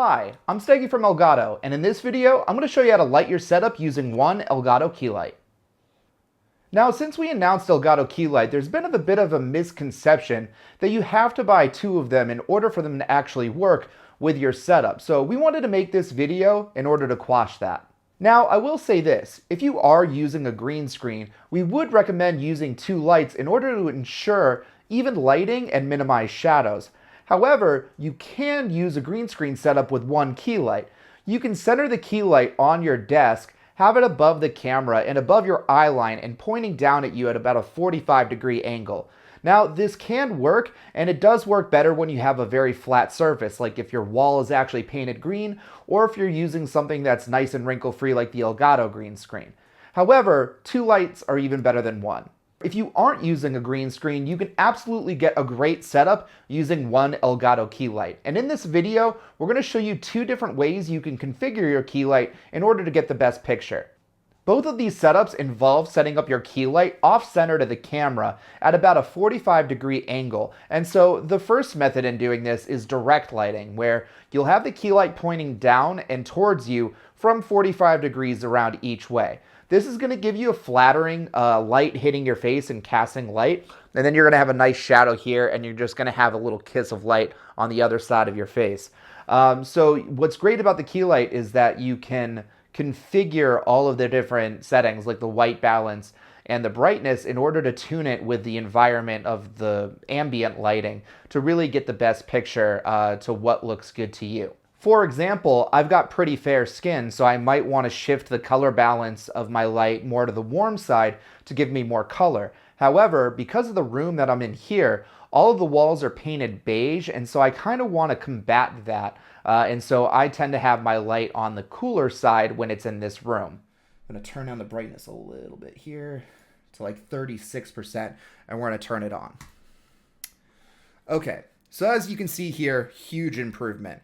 Hi, I'm Steggy from Elgato, and in this video, I'm going to show you how to light your setup using one Elgato key light. Now, since we announced Elgato key light, there's been a bit of a misconception that you have to buy two of them in order for them to actually work with your setup. So we wanted to make this video in order to quash that. Now, I will say this, if you are using a green screen, we would recommend using two lights in order to ensure even lighting and minimize shadows. However, you can use a green screen setup with one key light. You can center the key light on your desk, have it above the camera and above your eye line and pointing down at you at about a 45-degree angle. Now, this can work, and it does work better when you have a very flat surface, like if your wall is actually painted green, or if you're using something that's nice and wrinkle-free like the Elgato green screen. However, two lights are even better than one. If you aren't using a green screen, you can absolutely get a great setup using one Elgato key light. And in this video, we're going to show you two different ways you can configure your key light in order to get the best picture. Both of these setups involve setting up your key light off-center to the camera at about a 45-degree angle. And so the first method in doing this is direct lighting, where you'll have the key light pointing down and towards you from 45 degrees around each way. This is going to give you a flattering light hitting your face and casting light. And then you're going to have a nice shadow here, and you're just going to have a little kiss of light on the other side of your face. So what's great about the key light is that you can configure all of the different settings, like the white balance and the brightness, in order to tune it with the environment of the ambient lighting to really get the best picture to what looks good to you. For example, I've got pretty fair skin, so I might want to shift the color balance of my light more to the warm side to give me more color. However, because of the room that I'm in here, all of the walls are painted beige, and so I kind of want to combat that. And so I tend to have my light on the cooler side when it's in this room. I'm going to turn down the brightness a little bit here to like 36%, and we're going to turn it on. Okay, so as you can see here, huge improvement.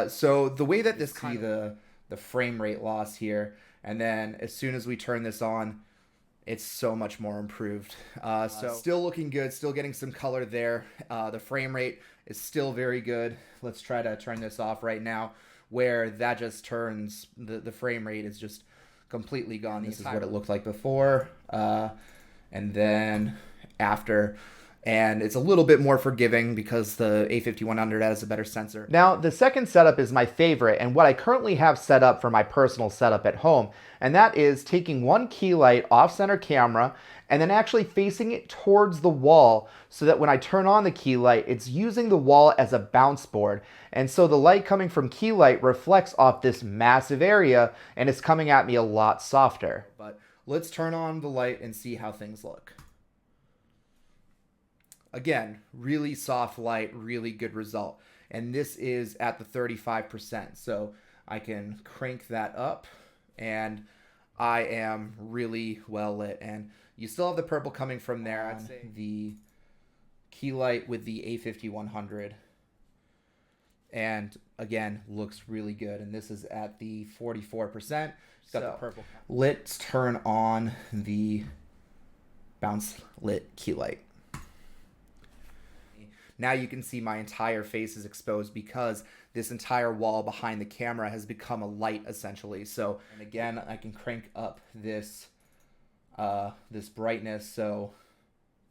So the way that this kind of the frame rate loss here, and then as soon as we turn this on, it's so much more improved. So still looking good, still getting some color there. The frame rate is still very good. Let's try to turn this off right now, where that just turns, the frame rate is just completely gone. This is what it looked like before, and then after. And it's a little bit more forgiving because the A5100 has a better sensor. Now, the second setup is my favorite, and what I currently have set up for my personal setup at home, and that is taking one key light off-center camera and then actually facing it towards the wall so that when I turn on the key light, it's using the wall as a bounce board. And so the light coming from key light reflects off this massive area, and it's coming at me a lot softer. But let's turn on the light and see how things look. Again, really soft light, really good result. And this is at the 35%. So I can crank that up, and I am really well lit. And you still have the purple coming from there. I'd say the key light with the A5100. And again, looks really good. And this is at the 44%. Got the purple. Let's turn on the bounce lit key light. Now you can see my entire face is exposed because this entire wall behind the camera has become a light, essentially. So, and again, I can crank up this this brightness so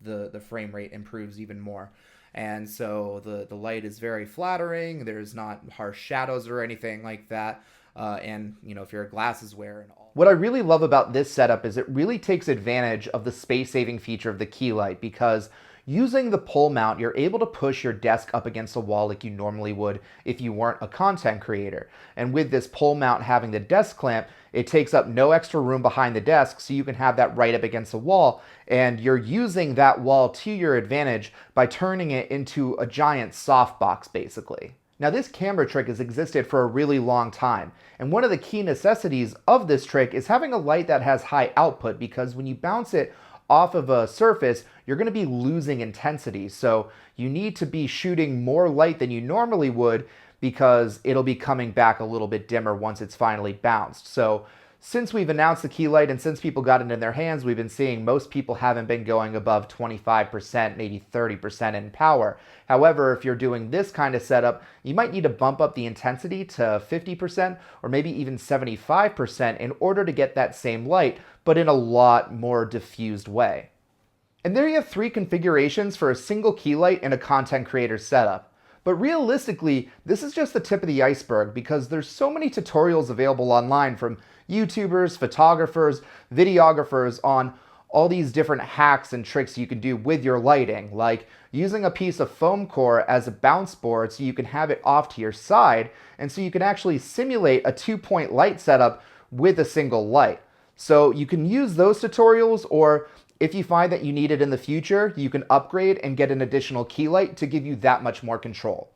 the frame rate improves even more. And so the light is very flattering. There's not harsh shadows or anything like that. And, you know, if you're a glasses wearer and all. What I really love about this setup is it really takes advantage of the space-saving feature of the key light, because using the pole mount, you're able to push your desk up against a wall like you normally would if you weren't a content creator. And with this pole mount having the desk clamp, it takes up no extra room behind the desk, so you can have that right up against the wall, and you're using that wall to your advantage by turning it into a giant softbox, basically. Now, this camera trick has existed for a really long time, and one of the key necessities of this trick is having a light that has high output, because when you bounce it off of a surface, you're going to be losing intensity. So you need to be shooting more light than you normally would, because it'll be coming back a little bit dimmer once it's finally bounced. So since we've announced the key light and since people got it in their hands, we've been seeing most people haven't been going above 25%, maybe 30% in power. However, if you're doing this kind of setup, you might need to bump up the intensity to 50% or maybe even 75% in order to get that same light, but in a lot more diffused way. And there you have 3 configurations for a single key light in a content creator setup. But realistically, this is just the tip of the iceberg because there's so many tutorials available online from YouTubers, photographers, videographers on all these different hacks and tricks you can do with your lighting, like using a piece of foam core as a bounce board so you can have it off to your side, and so you can actually simulate a 2-point light setup with a single light. So you can use those tutorials, or if you find that you need it in the future, you can upgrade and get an additional key light to give you that much more control.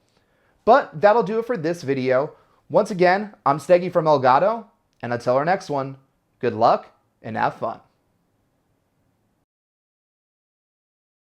But that'll do it for this video. Once again, I'm Steggy from Elgato, and until our next one, good luck and have fun.